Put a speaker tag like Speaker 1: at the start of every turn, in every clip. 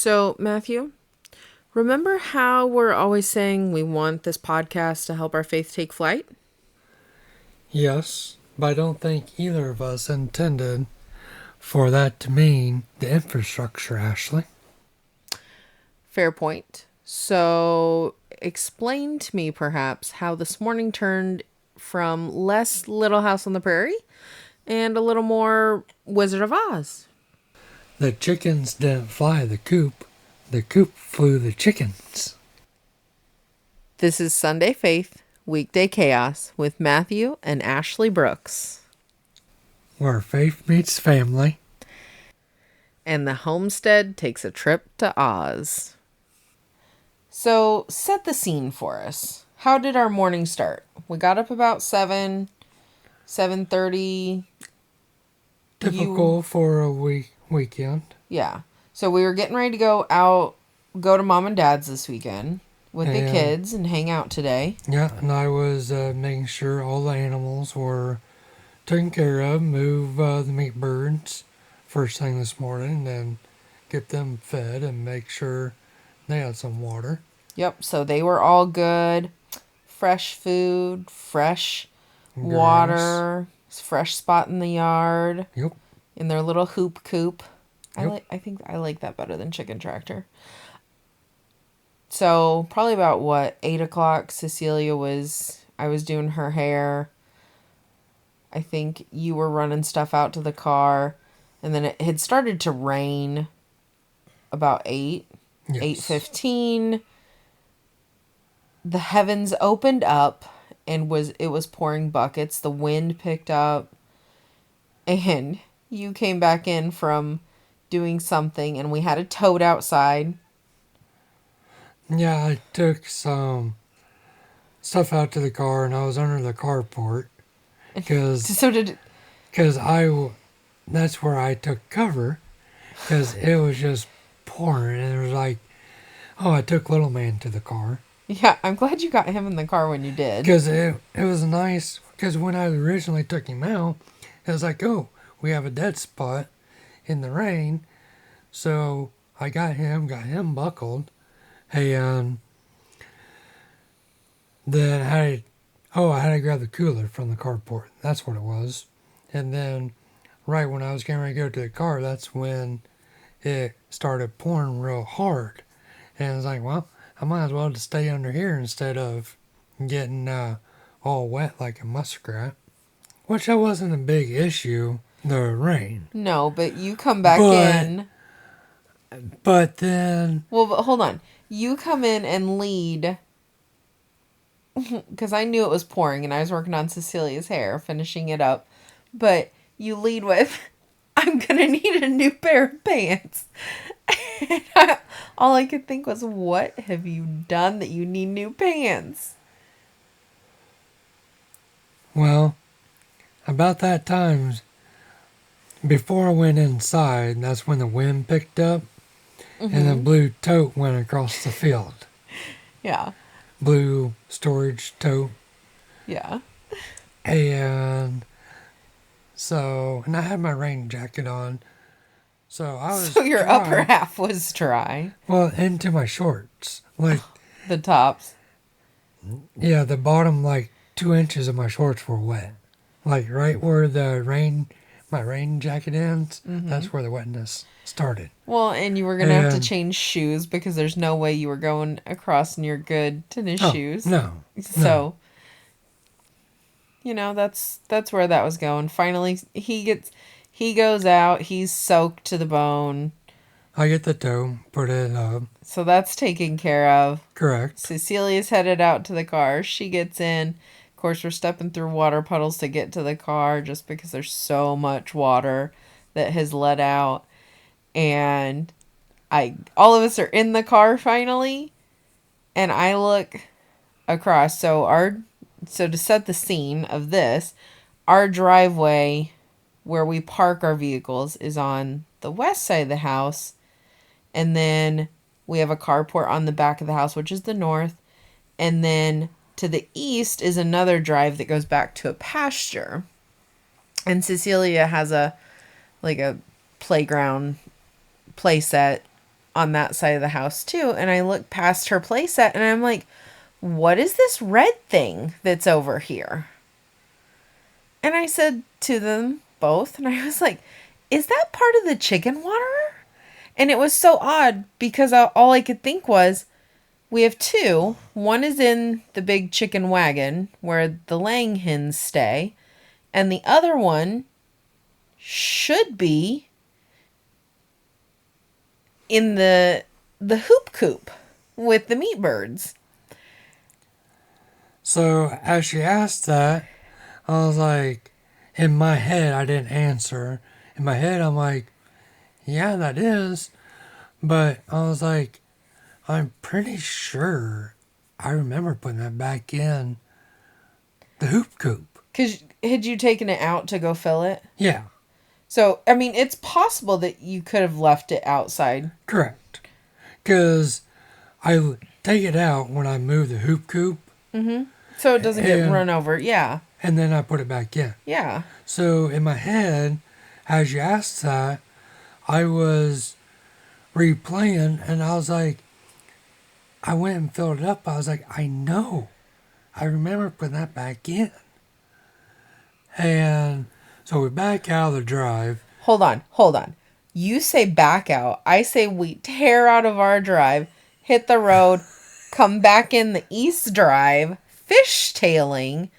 Speaker 1: So, Matthew, remember how we're always saying we want this podcast to help our faith take flight?
Speaker 2: Yes, but I don't think either of us intended for that to mean the infrastructure, Ashley.
Speaker 1: Fair point. So, explain to me perhaps how this morning turned from less Little House on the Prairie and a little more Wizard of Oz.
Speaker 2: The chickens didn't fly the coop flew the chickens.
Speaker 1: This is Sunday Faith, Weekday Chaos with Matthew and Ashley Brooks.
Speaker 2: Where faith meets family.
Speaker 1: And the homestead takes a trip to Oz. So, set the scene for us. How did our morning start? We got up about 7:30.
Speaker 2: Typical for a weekend.
Speaker 1: Yeah. So we were getting ready to go to mom and dad's this weekend with the kids and hang out today.
Speaker 2: Yeah, and I was making sure all the animals were taken care of, move the meat birds first thing this morning, then get them fed and make sure they had some water.
Speaker 1: Yep, so they were all good. Fresh food, fresh water, fresh spot in the yard.
Speaker 2: Yep.
Speaker 1: In their little hoop coop.
Speaker 2: Yep.
Speaker 1: I think I like that better than chicken tractor. So probably about 8 o'clock, I was doing her hair. I think you were running stuff out to the car. And then it had started to rain about 8, yes. 8:15. The heavens opened up and it was pouring buckets. The wind picked up. And you came back in from doing something and we had a toad outside.
Speaker 2: Yeah, I took some stuff out to the car and I was under the carport because that's where I took cover because it was just pouring and it was like, oh, I took little man to the car.
Speaker 1: Yeah, I'm glad you got him in the car when you did.
Speaker 2: Because it was nice because when I originally took him out, it was like, oh, we have a dead spot in the rain. So I got him buckled. And then I had to grab the cooler from the carport. That's what it was. And then right when I was getting ready to go to the car, that's when it started pouring real hard. And I was like, well, I might as well just stay under here instead of getting all wet like a muskrat. Which that wasn't a big issue, the rain.
Speaker 1: No, but you come back in.
Speaker 2: But then...
Speaker 1: Well, but hold on. You come in and lead, because I knew it was pouring and I was working on Cecilia's hair, finishing it up. But you lead with, I'm going to need a new pair of pants. All I could think was, what have you done that you need new pants?
Speaker 2: Well, about that time, before I went inside, that's when the wind picked up. Mm-hmm. And the blue tote went across the field.
Speaker 1: Yeah.
Speaker 2: Blue storage tote.
Speaker 1: Yeah.
Speaker 2: And I had my rain jacket on. So
Speaker 1: your dry. Upper half was dry.
Speaker 2: Well, into my shorts. Like
Speaker 1: the tops.
Speaker 2: Yeah, the bottom 2 inches of my shorts were wet. Like right where my rain jacket ends, mm-hmm. That's where the wetness started.
Speaker 1: Well, and you were going to have to change shoes because there's no way you were going across in your good tennis shoes.
Speaker 2: No.
Speaker 1: So, that's where that was going. Finally, he goes out. He's soaked to the bone.
Speaker 2: I get the tow, put it up.
Speaker 1: So that's taken care of.
Speaker 2: Correct.
Speaker 1: Cecilia's headed out to the car. She gets in. Of course, we're stepping through water puddles to get to the car just because there's so much water that has let out. And all of us are in the car finally. And I look across. So to set the scene of this, our driveway where we park our vehicles is on the west side of the house. And then we have a carport on the back of the house, which is the north. And then to the east is another drive that goes back to a pasture. And Cecilia has a playground play set on that side of the house too. And I look past her playset and I'm like, what is this red thing that's over here? And I said to them both, and I was like, is that part of the chicken water? And it was so odd because all I could think was, we have two. One is in the big chicken wagon where the laying hens stay, and the other one should be in the hoop coop with the meat birds.
Speaker 2: So as she asked that, I was like, in my head, I didn't answer. In my head, I'm like, yeah, that is. But I was like, I'm pretty sure I remember putting that back in the hoop coop.
Speaker 1: Because had you taken it out to go fill it?
Speaker 2: Yeah,
Speaker 1: So, I mean, it's possible that you could have left it outside.
Speaker 2: correct. Because I take it out when I move the hoop coop.
Speaker 1: So it doesn't get
Speaker 2: And-
Speaker 1: run over. Yeah.
Speaker 2: And then I put it back in.
Speaker 1: Yeah.
Speaker 2: So in my head, as you asked that, I was replaying and I was like, I went and filled it up. I was like, I know. I remember putting that back in. And so we back out of the drive.
Speaker 1: Hold on. You say back out. I say we tear out of our drive, hit the road, come back in the east drive, fishtailing.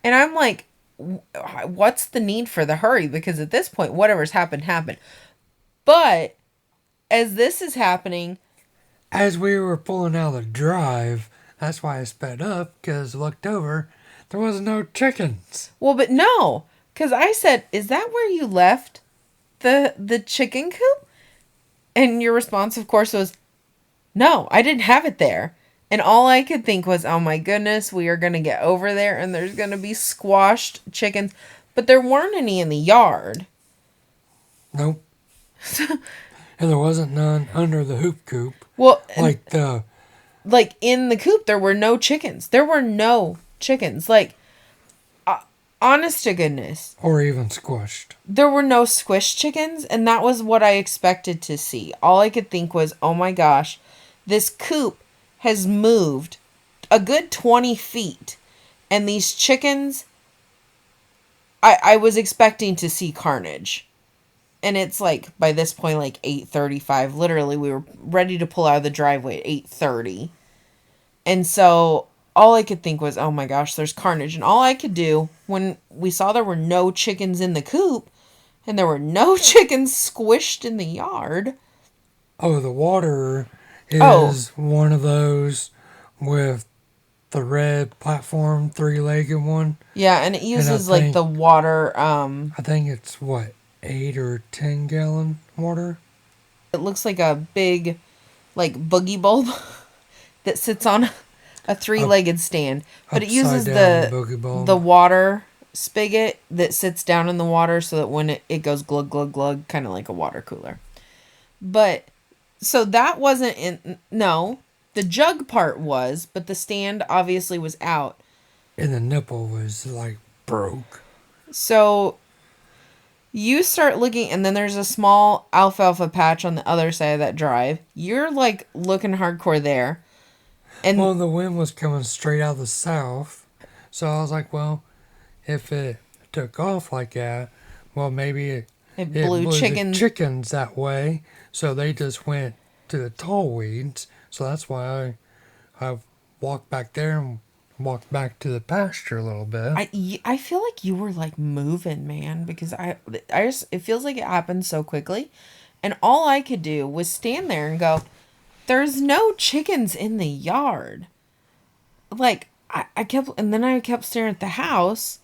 Speaker 1: And I'm like, what's the need for the hurry? Because at this point, whatever's happened, happened. But as this is happening,
Speaker 2: As we were pulling out of the drive, that's why I sped up, because I looked over, there was no chickens.
Speaker 1: well, but no, because I said, is that where you left the chicken coop? And your response, of course, was, no, I didn't have it there. And all I could think was, oh my goodness, we are going to get over there and there's going to be squashed chickens. But there weren't any in the yard.
Speaker 2: Nope. And there wasn't none under the hoop coop.
Speaker 1: Well,
Speaker 2: Like
Speaker 1: in the coop, there were no chickens. There were no chickens. Like, honest to goodness,
Speaker 2: or even squished.
Speaker 1: there were no squished chickens. And that was what I expected to see. All I could think was, oh my gosh, this coop has moved a good 20 feet. And these chickens, I was expecting to see carnage. And it's like, by this point, like 8:35. Literally, we were ready to pull out of the driveway at 8:30. And so all I could think was, oh my gosh, there's carnage. And all I could do when we saw there were no chickens in the coop and there were no chickens squished in the yard.
Speaker 2: Oh, the water is
Speaker 1: Oh.
Speaker 2: one of those with the red platform, three-legged one.
Speaker 1: Yeah, and it uses like
Speaker 2: think-
Speaker 1: the water,
Speaker 2: I think it's what, 8 or 10 gallon water.
Speaker 1: it looks like a big like boogie bulb that sits on a three-legged stand. But it uses
Speaker 2: Upside down boogie bulb.
Speaker 1: the water spigot that sits down in the water so that when it goes glug glug glug, kind of like a water cooler. But so that wasn't in, no, the jug part was, but the stand obviously was out.
Speaker 2: And the nipple was like broke.
Speaker 1: So you start looking, and then there's a small alfalfa patch on the other side of that drive. You're like looking hardcore there. And
Speaker 2: Well, the wind was coming straight out of the south. So I was like, well, if it took off like that, well, maybe
Speaker 1: it blew
Speaker 2: the
Speaker 1: chickens.
Speaker 2: chickens that way. So they just went to the tall weeds. So that's why I walked back there and walked back to the pasture a little bit.
Speaker 1: I feel like you were like moving, man, because I just, it feels like it happened so quickly. And all I could do was stand there and go, there's no chickens in the yard. Like, I kept, and then I kept staring at the house.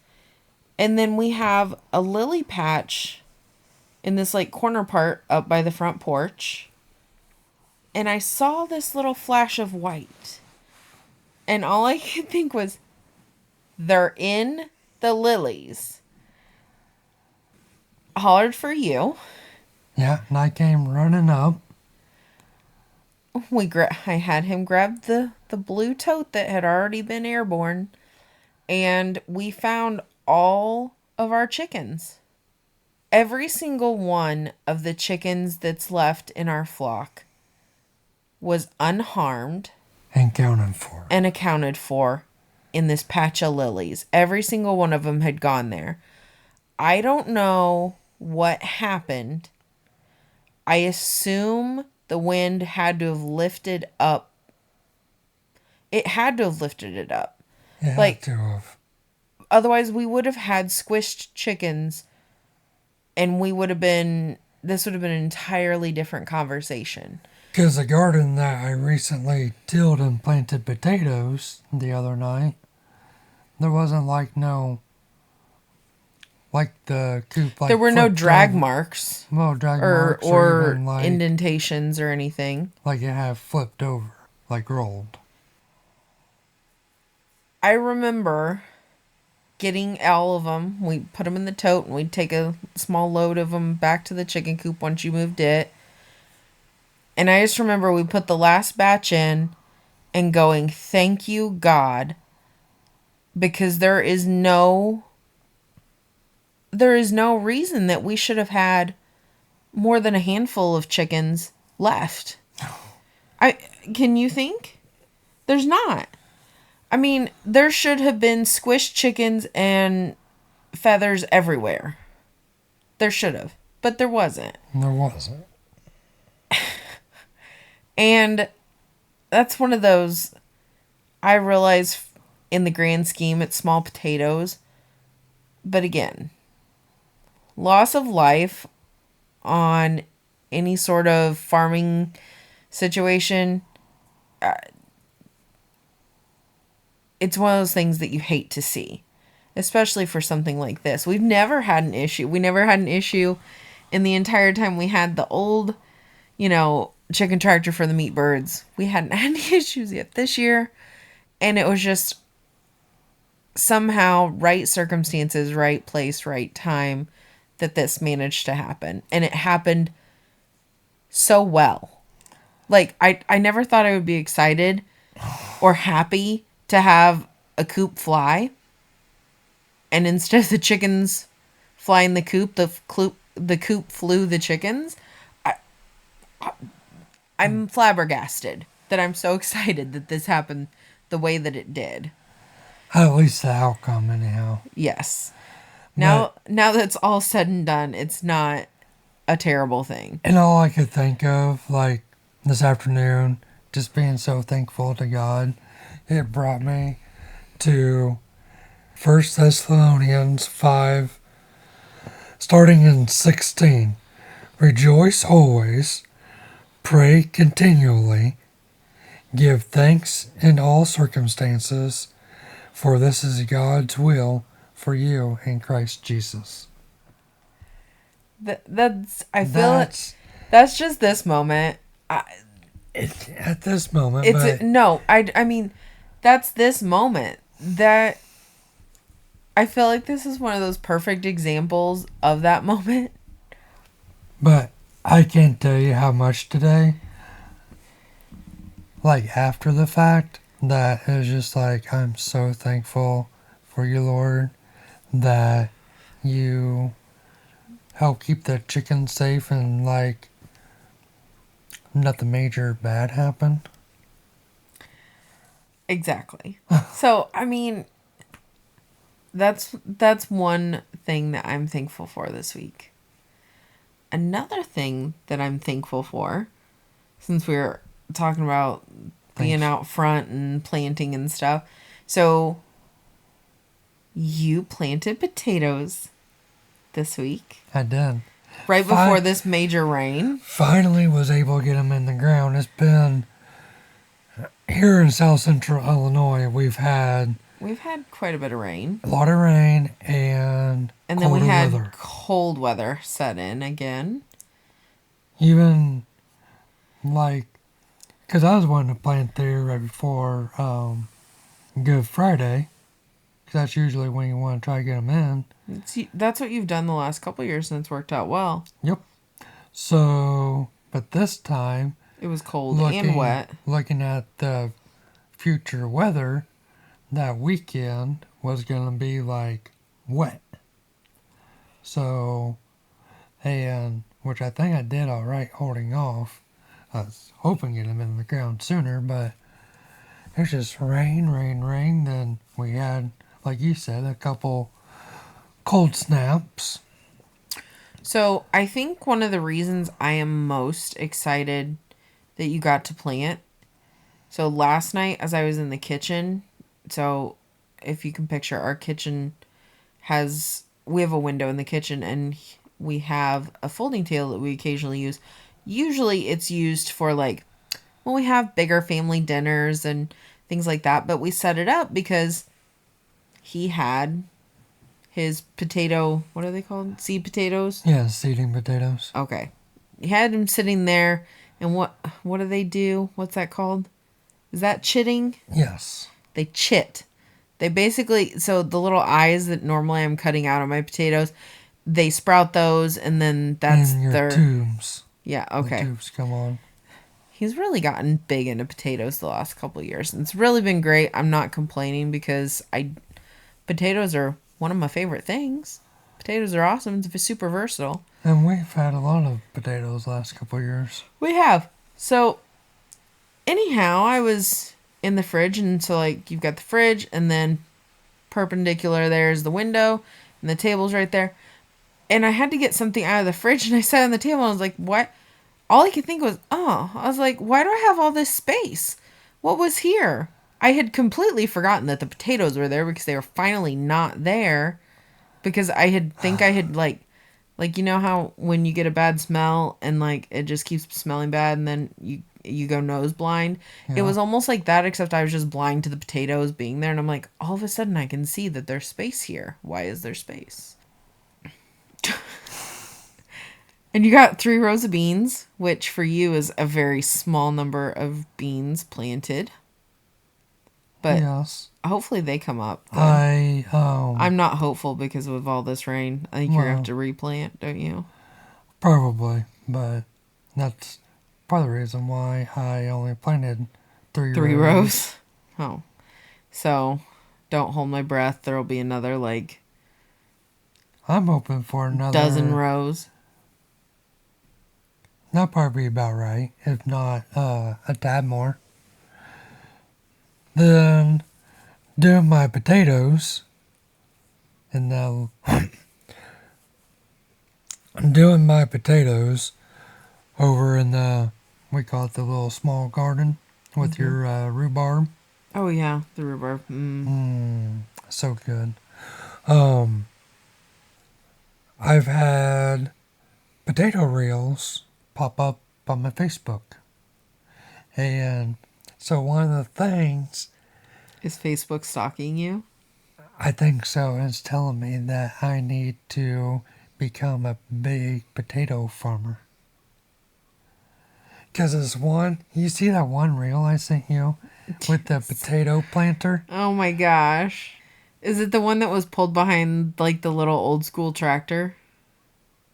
Speaker 1: And then we have a lily patch in this like corner part up by the front porch. And I saw this little flash of white. And all I could think was, they're in the lilies. Hollered for you.
Speaker 2: Yeah, and I came running up.
Speaker 1: I had him grab the blue tote that had already been airborne. And we found all of our chickens. Every single one of the chickens that's left in our flock was unharmed
Speaker 2: And counted for.
Speaker 1: and accounted for in this patch of lilies. Every single one of them had gone there. I don't know what happened. I assume the wind had to have lifted up. It had to have lifted it up.
Speaker 2: It had
Speaker 1: Like,
Speaker 2: to have.
Speaker 1: otherwise we would have had squished chickens and this would have been an entirely different conversation.
Speaker 2: Because the garden that I recently tilled and planted potatoes the other night, there wasn't like the coop like
Speaker 1: There were no
Speaker 2: flipped
Speaker 1: drag
Speaker 2: over.
Speaker 1: marks
Speaker 2: Well, drag
Speaker 1: or
Speaker 2: marks or
Speaker 1: or
Speaker 2: even like
Speaker 1: indentations or anything.
Speaker 2: like it had flipped over, like rolled.
Speaker 1: I remember getting all of them. We put them in the tote and we'd take a small load of them back to the chicken coop once you moved it. And I just remember we put the last batch in and going, "Thank you, God," because there is no reason that we should have had more than a handful of chickens left. Can you think? There's not. I mean, there should have been squished chickens and feathers everywhere. There should have, but there wasn't.
Speaker 2: There wasn't.
Speaker 1: And that's one of those, I realize in the grand scheme it's small potatoes, but again, loss of life on any sort of farming situation, it's one of those things that you hate to see, especially for something like this. We've never had an issue. We never had an issue in the entire time we had the old, chicken tractor for the meat birds. We hadn't had any issues yet this year. And it was just somehow right circumstances, right place, right time that this managed to happen. And it happened so well. Like, I never thought I would be excited or happy to have a coop fly. And instead of the chickens flying the coop, the coop flew the chickens. I'm flabbergasted that I'm so excited that this happened the way that it did.
Speaker 2: At least the outcome, anyhow.
Speaker 1: Yes. Now that's all said and done, it's not a terrible thing.
Speaker 2: And all I could think of, like this afternoon, just being so thankful to God, it brought me to 1 Thessalonians 5, starting in 16. Rejoice always, pray continually, give thanks in all circumstances, for this is God's will for you in Christ Jesus.
Speaker 1: I feel that's just this moment.
Speaker 2: At this moment,
Speaker 1: I mean, that's this moment that I feel like this is one of those perfect examples of that moment.
Speaker 2: But I can't tell you how much today, like after the fact, that it was just like, I'm so thankful for you, Lord, that you help keep the chickens safe and like nothing major bad happened.
Speaker 1: Exactly. So, I mean, that's one thing that I'm thankful for this week. Another thing that I'm thankful for, since we were talking about being out front and planting and stuff. So, you planted potatoes this week.
Speaker 2: I did.
Speaker 1: Right before this major rain.
Speaker 2: Finally was able to get them in the ground. It's been, here in South Central Illinois, we've had
Speaker 1: quite a bit of rain.
Speaker 2: A lot of rain and
Speaker 1: then we had
Speaker 2: weather.
Speaker 1: Cold weather set in again.
Speaker 2: Even like, because I was wanting to plant there right before Good Friday, because that's usually when you want to try to get them in.
Speaker 1: That's what you've done the last couple of years and it's worked out well.
Speaker 2: Yep. So, but this time,
Speaker 1: it was cold and wet.
Speaker 2: Looking at the future weather, that weekend was going to be like wet. So, and which I think I did all right holding off I was hoping to get them in the ground sooner, but it's just rain, rain, rain. Then we had, like you said, a couple cold snaps.
Speaker 1: So I think one of the reasons I am most excited that you got to plant. So last night, as I was in the kitchen, so if you can picture, our kitchen we have a window in the kitchen, and we have a folding table that we occasionally use. Usually it's used for like when we have bigger family dinners and things like that, but we set it up because he had his potato, what are they called? Seed potatoes?
Speaker 2: Yeah, seeding potatoes.
Speaker 1: Okay. He had him sitting there, and what do they do? What's that called? Is that chitting?
Speaker 2: Yes.
Speaker 1: They chit. They basically, so the little eyes that normally I'm cutting out of my potatoes, they sprout those, and then that's
Speaker 2: And your
Speaker 1: their
Speaker 2: tubes.
Speaker 1: yeah.
Speaker 2: The
Speaker 1: Okay.
Speaker 2: tubes come on.
Speaker 1: He's really gotten big into potatoes the last couple of years, and it's really been great. I'm not complaining because I potatoes are one of my favorite things. Potatoes are awesome. It's super versatile.
Speaker 2: And we've had a lot of potatoes last couple of years.
Speaker 1: We have. So anyhow, I was in the fridge, and so like you've got the fridge, and then perpendicular there's the window, and the table's right there. And I had to get something out of the fridge, and I sat on the table, and I was like, what? All I could think was, oh, I was like, why do I have all this space? What was here? I had completely forgotten that the potatoes were there because they were finally not there. Because I had like you know how when you get a bad smell and like it just keeps smelling bad and then you go nose blind. It
Speaker 2: Yeah.
Speaker 1: was almost like that, except I was just blind to the potatoes being there, and I'm like, all of a sudden I can see that there's space here. Why is there space? And you got 3 rows of beans, which for you is a very small number of beans planted. But
Speaker 2: Yes.
Speaker 1: hopefully they come up good.
Speaker 2: I'm
Speaker 1: not hopeful because of all this rain. I think you're gonna have
Speaker 2: well,
Speaker 1: to replant, don't you?
Speaker 2: probably, but that's part of the reason why I only planted
Speaker 1: 3
Speaker 2: rows.
Speaker 1: rows. Oh, so don't hold my breath. There'll be another like
Speaker 2: I'm hoping for another
Speaker 1: dozen rows.
Speaker 2: That'll probably be about right, if not a tad more. Then doing my potatoes, and now doing my potatoes over in the, we call it the little small garden with your rhubarb.
Speaker 1: Oh yeah, the rhubarb.
Speaker 2: So good. Um, I've had potato reels pop up on my Facebook. And so one of the things,
Speaker 1: Is Facebook stalking you?
Speaker 2: I think so, is telling me that I need to become a big potato farmer. Because there's one, you see that one reel I sent you with the potato planter?
Speaker 1: Oh my gosh. Is it the one that was pulled behind like the little old school tractor?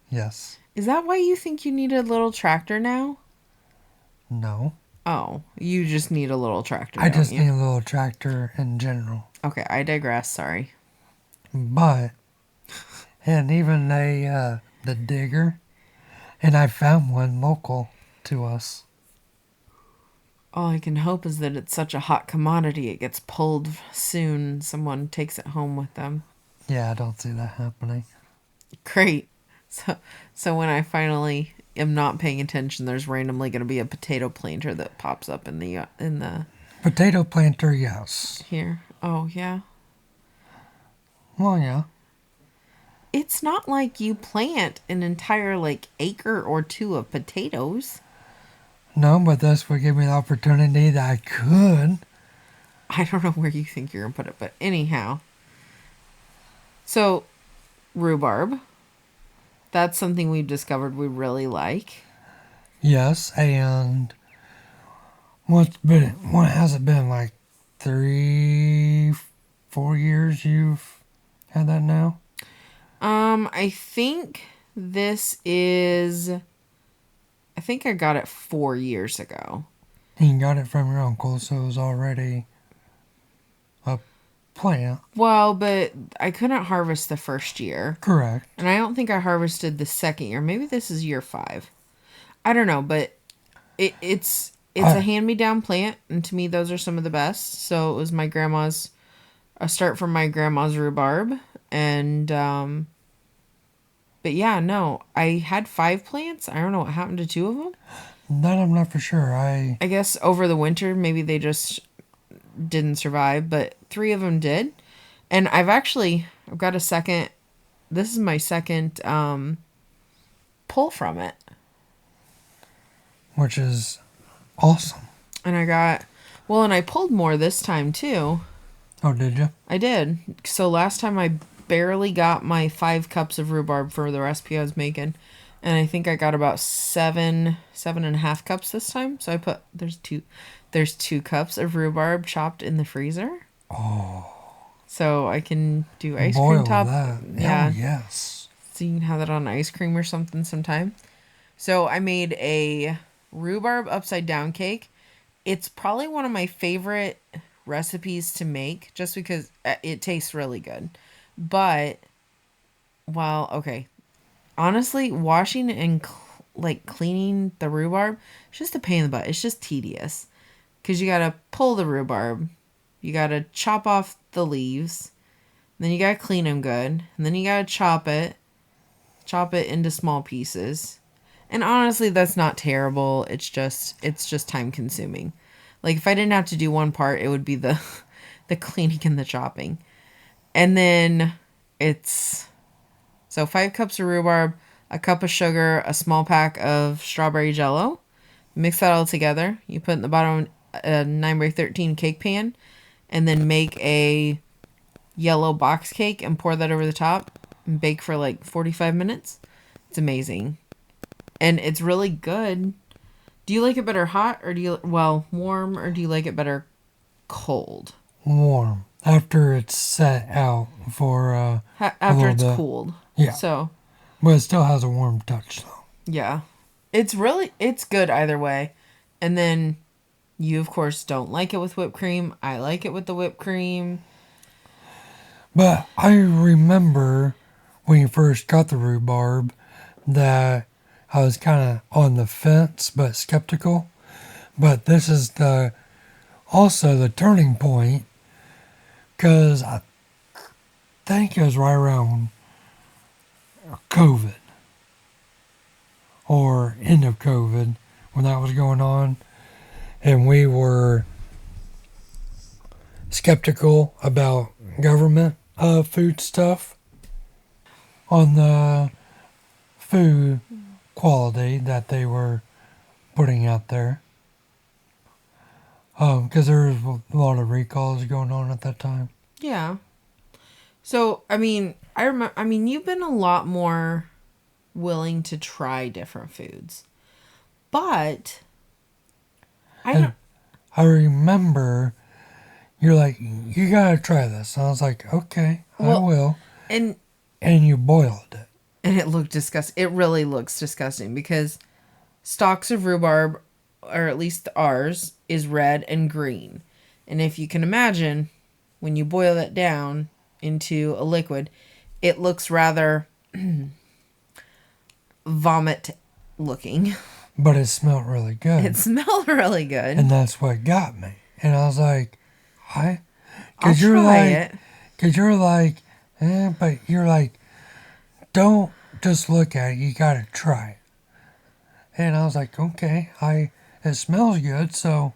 Speaker 2: Yes.
Speaker 1: Is that why you think you need a little tractor now?
Speaker 2: No.
Speaker 1: Oh, you just need a little tractor,
Speaker 2: I
Speaker 1: don't
Speaker 2: just
Speaker 1: you?
Speaker 2: need a little tractor in general.
Speaker 1: Okay, I digress. Sorry.
Speaker 2: But, and even the digger, and I found one local to us.
Speaker 1: All I can hope is that it's such a hot commodity it gets pulled soon. Someone takes it home with them.
Speaker 2: Yeah, I don't see that happening.
Speaker 1: Great. So when I finally am not paying attention, there's randomly going to be a potato planter that pops up in the
Speaker 2: Potato planter, yes.
Speaker 1: here. Oh yeah.
Speaker 2: Well, yeah.
Speaker 1: It's not like you plant an entire like acre or two of potatoes.
Speaker 2: No, but this would give me the opportunity that I could.
Speaker 1: I don't know where you think you're going to put it, but anyhow. So, rhubarb. That's something we've discovered we really like.
Speaker 2: Yes, and what has it been, like 3, 4 years you've had that now?
Speaker 1: I think this is. I think I got it 4 years ago.
Speaker 2: You got it from your uncle, so it was already a plant.
Speaker 1: Well, but I couldn't harvest the first year.
Speaker 2: Correct.
Speaker 1: And I don't think I harvested the second year. Maybe this is year 5. I don't know, but It's a
Speaker 2: I
Speaker 1: hand-me-down plant, and to me, those are some of the best. So it was my grandma's a start from my grandma's rhubarb, and but yeah, no, I had 5 plants. I don't know what happened to 2 of them.
Speaker 2: that I'm not for sure. I
Speaker 1: I guess over the winter, maybe they just didn't survive, but 3 of them did. And I've got a second. This is my second pull from it,
Speaker 2: which is awesome.
Speaker 1: and I got well, and I pulled more this time too.
Speaker 2: Oh, did you?
Speaker 1: I did. So last time I barely got my 5 cups of rhubarb for the recipe I was making. And I think I got about 7.5 cups this time. So I put there's 2 cups of rhubarb chopped in the freezer.
Speaker 2: Oh,
Speaker 1: So I can do ice cream
Speaker 2: boil
Speaker 1: top.
Speaker 2: that. Oh,
Speaker 1: Yeah.
Speaker 2: yes.
Speaker 1: So you can have that on ice cream or something sometime. So I made a rhubarb upside down cake. It's probably one of my favorite recipes to make just because it tastes really good. But, well, okay. Honestly, washing and like cleaning the rhubarb, it's just a pain in the butt. It's just tedious. Because you got to pull the rhubarb, you got to chop off the leaves, then you got to clean them good, and then you got to chop it into small pieces. And honestly, that's not terrible. It's just time consuming. Like if I didn't have to do one part, it would be the the cleaning and the chopping. And then it's so 5 cups of rhubarb, a cup of sugar, a small pack of strawberry jello. Mix that all together. You put it in the bottom of a 9 by 13 cake pan, and then make a yellow box cake and pour that over the top and bake for like 45 minutes. It's amazing. And it's really good. Do you like it better hot or warm, or do you like it better cold?
Speaker 2: Warm. After it's set out for a
Speaker 1: After
Speaker 2: little
Speaker 1: it's
Speaker 2: bit.
Speaker 1: cooled.
Speaker 2: Yeah.
Speaker 1: So,
Speaker 2: But it still has a warm touch, though.
Speaker 1: yeah. It's good either way. And then you, of course, don't like it with whipped cream. I like it with the whipped cream.
Speaker 2: But I remember when you first got the rhubarb that I was kind of on the fence but skeptical. But this is also the turning point because I think it was right around COVID or end of COVID when that was going on, and we were skeptical about government food stuff on the food quality that they were putting out there. Because there was a lot of recalls going on at that time.
Speaker 1: Yeah. So, I mean, you've been a lot more willing to try different foods. But I
Speaker 2: And
Speaker 1: don't
Speaker 2: I remember you're like, you gotta try this. And I was like, okay, I
Speaker 1: well,
Speaker 2: will.
Speaker 1: and
Speaker 2: And you boiled it.
Speaker 1: it looked disgusting. It really looks disgusting because stalks of rhubarb, or at least ours, is red and green. And if you can imagine, when you boil that down into a liquid, it looks rather vomit looking.
Speaker 2: But it smelled really good.
Speaker 1: It smelled really good.
Speaker 2: And that's what got me. And I was like, I,
Speaker 1: I'll
Speaker 2: because you're
Speaker 1: try
Speaker 2: like,
Speaker 1: it.
Speaker 2: because you're like, but you're like, don't just look at it. You gotta try it. And I was like, okay, it smells good, so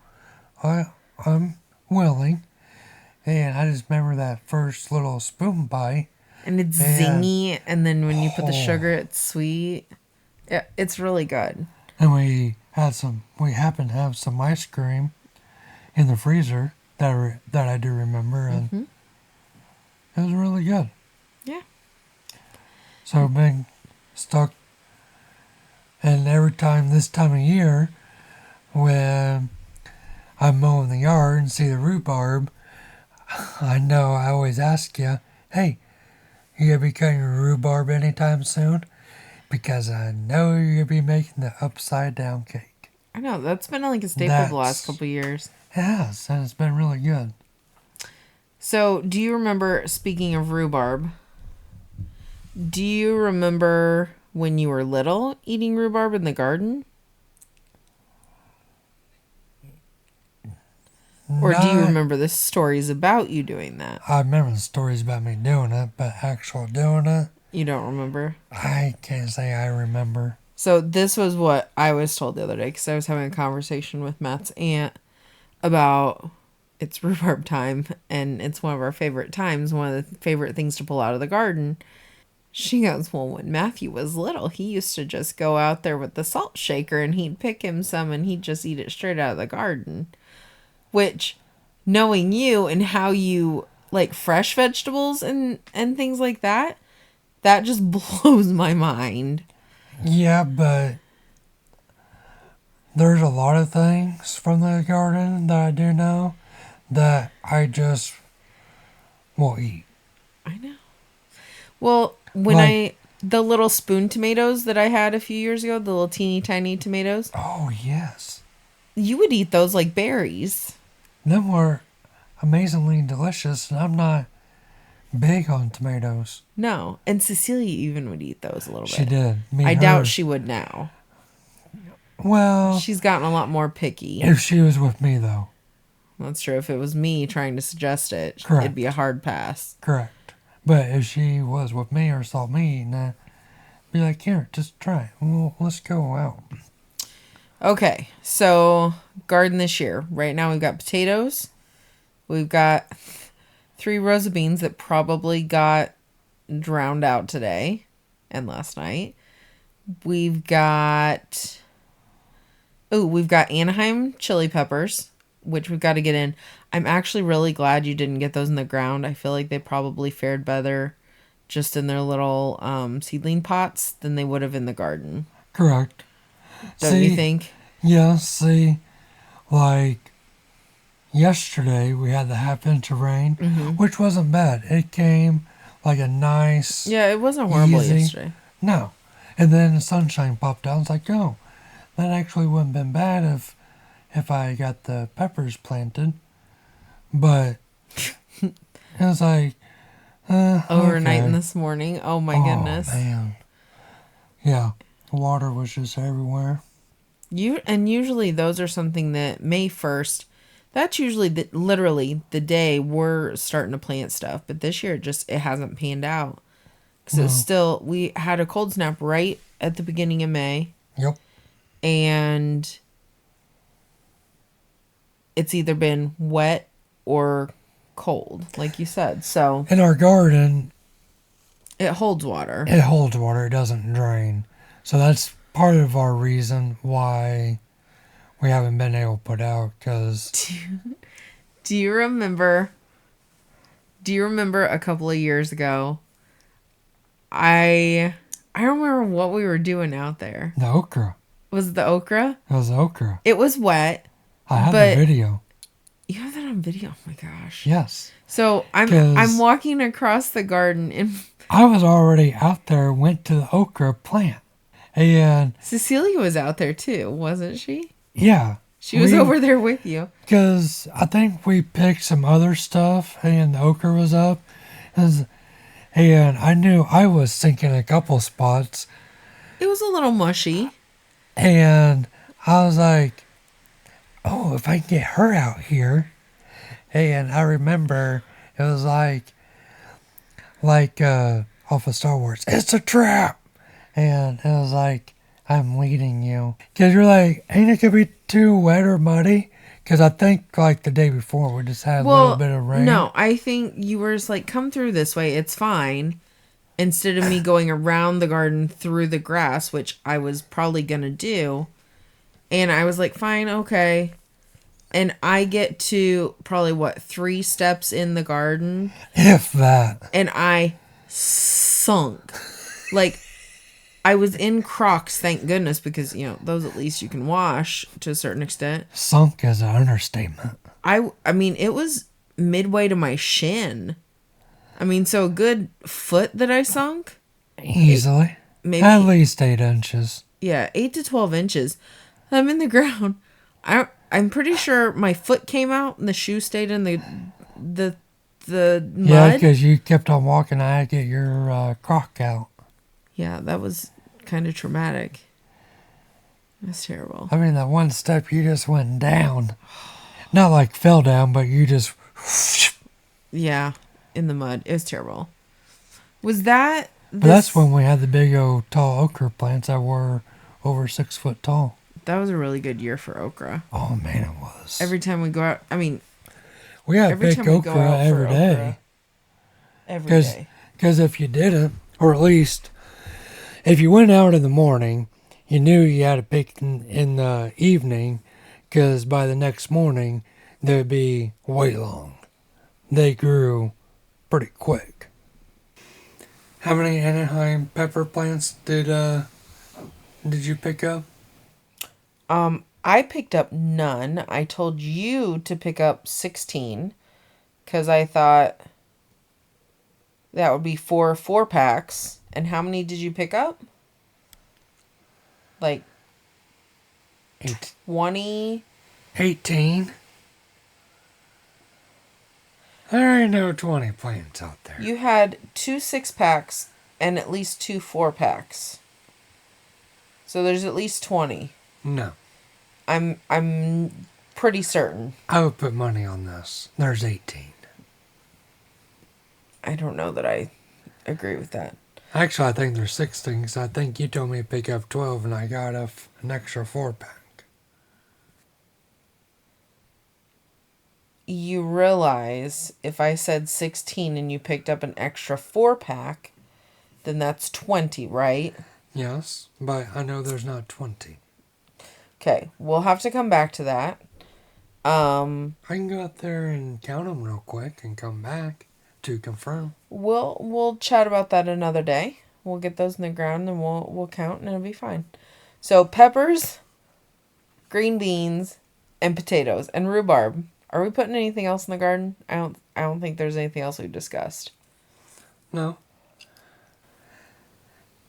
Speaker 2: I'm willing. And I just remember that first little spoon bite.
Speaker 1: And it's
Speaker 2: And
Speaker 1: zingy, and then when you put the
Speaker 2: oh,
Speaker 1: sugar, it's sweet. Yeah, it's really good.
Speaker 2: and we happened to have some ice cream in the freezer that I do remember, and it was really good.
Speaker 1: Yeah.
Speaker 2: So I've been stuck, and every time this time of year, when I'm mowing the yard and see the rhubarb, I know I always ask you, hey, you gonna be cutting your rhubarb anytime soon? Because I know you're gonna be making the upside down cake.
Speaker 1: I know, that's been like a staple the last
Speaker 2: That's
Speaker 1: couple of years.
Speaker 2: it has, and it's been really good.
Speaker 1: So, do you remember, speaking of rhubarb, do you remember when you were little eating rhubarb in the garden? Or do you
Speaker 2: Not,
Speaker 1: remember the stories about you doing that?
Speaker 2: I remember the stories about me doing it, but actual doing it,
Speaker 1: You don't remember?
Speaker 2: I can't say I remember.
Speaker 1: So this was what I was told the other day because I was having a conversation with Matt's aunt about it's rhubarb time and it's one of our favorite times, one of the favorite things to pull out of the garden. She goes, well, when Matthew was little, he used to just go out there with the salt shaker and he'd pick him some and he'd just eat it straight out of the garden. Which, knowing you and how you like fresh vegetables and things like that, that just blows my mind.
Speaker 2: Yeah, but there's a lot of things from the garden that I do know that I just will eat.
Speaker 1: I know. Well, when
Speaker 2: Like,
Speaker 1: the little spoon tomatoes that I had a few years ago, the little teeny tiny tomatoes,
Speaker 2: oh yes,
Speaker 1: you would eat those like berries.
Speaker 2: them were amazingly delicious, and I'm not big on tomatoes.
Speaker 1: No. And Cecilia even would eat those a little
Speaker 2: She
Speaker 1: bit.
Speaker 2: did. Me
Speaker 1: I
Speaker 2: and
Speaker 1: doubt
Speaker 2: her.
Speaker 1: she would now.
Speaker 2: Well,
Speaker 1: She's gotten a lot more picky.
Speaker 2: if she was with me, though.
Speaker 1: That's true. If it was me trying to suggest it,
Speaker 2: Correct.
Speaker 1: it'd be a hard pass.
Speaker 2: Correct. But if she was with me or saw me eating that, be like, here, just try it. Well, let's go out.
Speaker 1: Okay, so garden this year. Right now we've got potatoes. We've got 3 rows of beans that probably got drowned out today and last night. We've got Anaheim chili peppers, which we've got to get in. I'm actually really glad you didn't get those in the ground. I feel like they probably fared better just in their little seedling pots than they would have in the garden.
Speaker 2: Correct.
Speaker 1: Don't you think?
Speaker 2: Yeah, see, like yesterday we had the half inch of rain, which wasn't bad. It came like a nice,
Speaker 1: Yeah, it wasn't horrible
Speaker 2: easy.
Speaker 1: yesterday.
Speaker 2: No. And then the sunshine popped out. I was like, oh, that actually wouldn't have been bad if I got the peppers planted. But it was like,
Speaker 1: Overnight
Speaker 2: okay.
Speaker 1: and this morning. Oh my
Speaker 2: Oh,
Speaker 1: goodness.
Speaker 2: man. Yeah, the water was just everywhere.
Speaker 1: Usually those are something that May 1st, that's usually literally the day we're starting to plant stuff. But this year it hasn't panned out. Because
Speaker 2: No.
Speaker 1: it's still, we had a cold snap right at the beginning of May.
Speaker 2: Yep.
Speaker 1: And it's either been wet or cold, like you said. So
Speaker 2: In our garden,
Speaker 1: it holds water.
Speaker 2: it holds water. It doesn't drain. So that's part of our reason why we haven't been able to put out. Because
Speaker 1: Do you remember a couple of years ago? I don't remember what we were doing out there.
Speaker 2: the okra.
Speaker 1: Was it the okra?
Speaker 2: It was okra.
Speaker 1: It was wet.
Speaker 2: I have
Speaker 1: But-
Speaker 2: the video.
Speaker 1: You have that on video. Oh my gosh.
Speaker 2: Yes.
Speaker 1: So I'm
Speaker 2: 'Cause-
Speaker 1: walking across the garden and
Speaker 2: I was already out there, went to the okra plant. And
Speaker 1: Cecilia was out there too, wasn't she?
Speaker 2: yeah.
Speaker 1: She was over there with you.
Speaker 2: Because I think we picked some other stuff and the okra was up. And I knew I was sinking a couple spots.
Speaker 1: It was a little mushy.
Speaker 2: And I was like, oh, if I can get her out here. And I remember it was like off of Star Wars, it's a trap. And it was like, I'm leading you. Because you're like, ain't it going to be too wet or muddy? Because I think like the day before we just had a little bit of rain.
Speaker 1: No, I think you were just like, come through this way. It's fine. Instead of me going around the garden through the grass, which I was probably going to do. And I was like, fine, okay. And I get to probably 3 steps in the garden.
Speaker 2: If that.
Speaker 1: And I sunk. Like, I was in Crocs, thank goodness, because, those at least you can wash to a certain extent.
Speaker 2: Sunk is an understatement.
Speaker 1: I mean, it was midway to my shin. I mean, so a good foot that I sunk.
Speaker 2: Easily.
Speaker 1: Maybe.
Speaker 2: At least 8 inches.
Speaker 1: Yeah, 8 to 12 inches. I'm in the ground. I'm pretty sure my foot came out and the shoe stayed in the mud.
Speaker 2: Yeah, because you kept on walking. I had to get your croc out.
Speaker 1: Yeah, that was kind of traumatic. That's terrible.
Speaker 2: I mean, that one step you just went down. not like fell down, but you just.
Speaker 1: Yeah, in the mud. It was terrible. Was that
Speaker 2: But that's
Speaker 1: this?
Speaker 2: when we had the big old tall okra plants that were over 6 foot tall.
Speaker 1: That was a really good year for okra.
Speaker 2: Oh man, it was.
Speaker 1: Every time we go out, I mean,
Speaker 2: We had
Speaker 1: every
Speaker 2: big
Speaker 1: time we go
Speaker 2: okra
Speaker 1: out for
Speaker 2: every day.
Speaker 1: okra, every
Speaker 2: Because
Speaker 1: day.
Speaker 2: if you didn't, or at least if you went out in the morning, you knew you had to pick in the evening, because by the next morning they'd be way long. They grew pretty quick. How many Anaheim pepper plants did you pick up?
Speaker 1: I picked up none. I told you to pick up 16 because I thought that would be 4 4-packs. And how many did you pick up? Like 20?
Speaker 2: 18. There ain't no 20 plants out there.
Speaker 1: You had 2 6-packs and at least 2 4-packs. So there's at least 20.
Speaker 2: No.
Speaker 1: I'm pretty certain.
Speaker 2: I would put money on this. There's 18.
Speaker 1: I don't know that I agree with that.
Speaker 2: Actually, I think there's 16 because I think you told me to pick up 12 and I got an extra 4-pack.
Speaker 1: You realize if I said 16 and you picked up an extra 4-pack, then that's 20, right?
Speaker 2: Yes, but I know there's not 20.
Speaker 1: Okay, we'll have to come back to that.
Speaker 2: I can go out there and count them real quick and come back to confirm.
Speaker 1: We'll chat about that another day. We'll get those in the ground and we'll count and it'll be fine. So peppers, green beans, and potatoes and rhubarb. Are we putting anything else in the garden? I don't think there's anything else we've discussed.
Speaker 2: No.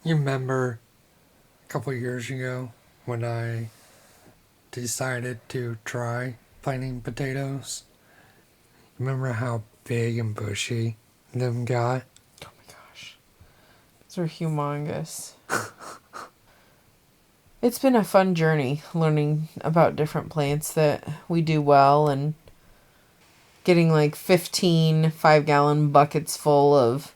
Speaker 2: You remember a couple years ago when I decided to try planting potatoes? Remember how big and bushy them got?
Speaker 1: Oh my gosh. Those are humongous. It's been a fun journey learning about different plants that we do well and getting like 15 5-gallon buckets full of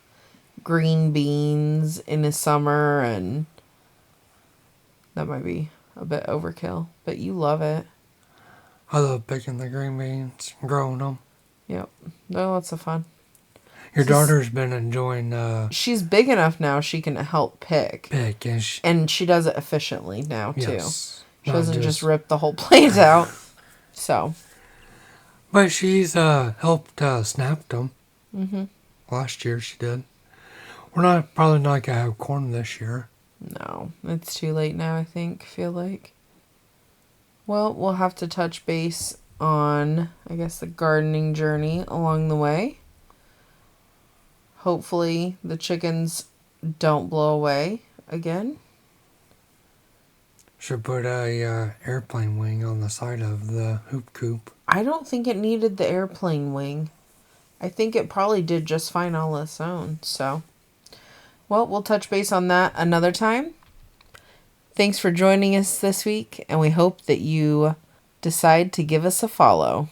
Speaker 1: green beans in the summer, and that might be a bit overkill, but you love it.
Speaker 2: I love picking the green beans, growing them.
Speaker 1: Yep. They're lots of fun.
Speaker 2: Your daughter's been enjoying
Speaker 1: She's big enough now she can help pick.
Speaker 2: and
Speaker 1: she does it efficiently now too.
Speaker 2: yes,
Speaker 1: She
Speaker 2: not
Speaker 1: doesn't just rip the whole plant out. So.
Speaker 2: But she's helped snap them.
Speaker 1: Mm-hmm.
Speaker 2: Last year she did. We're probably not gonna have corn this year.
Speaker 1: No, it's too late now, I feel like. Well, we'll have to touch base on, I guess, the gardening journey along the way. Hopefully the chickens don't blow away again.
Speaker 2: Should put a airplane wing on the side of the hoop coop.
Speaker 1: I don't think it needed the airplane wing. I think it probably did just fine all its own, so. Well, we'll touch base on that another time. Thanks for joining us this week, and we hope that you decide to give us a follow.